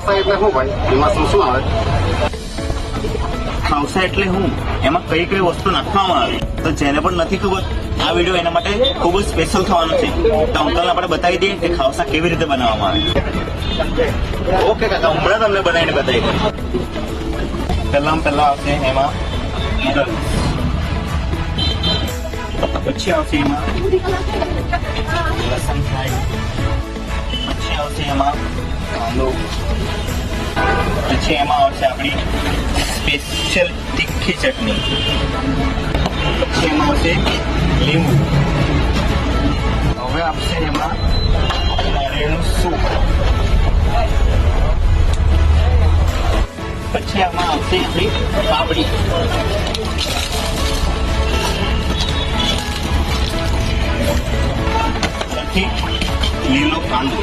ખાવસા એટલે શું ભાઈ? એમાં શું આવે? ખાવસા એટલે હું, એમાં કઈ કઈ વસ્તુ નાખવામાં આવે, તો જેને પણ નથી ખબર આ વિડીયો એના માટે ખૂબ જ સ્પેશિયલ થવાનો છે. તો અંકલ આપણે બતાવી દઈએ કે ખાવસા કેવી રીતે બનાવવામાં આવે. ઓકે કાકા, હમણાં તમને બનાવીને બતાવી દઉં. પહેલા આવશે એમાં નૂડલ્સ, પછી આવશે એમાં લસણ ફ્રાય, પછી આવશે એમાં કાંદો, પછી એમાં આવશે આપણી સ્પેશિયલ તીખી ચટણી, પછી એમાં આવશે લીંબુ, હવે આપશે એમાં નારિયેળનું સૂપ, પછી આમાં આવશે આપણી પાપડી, પછી લીલો કાંદો,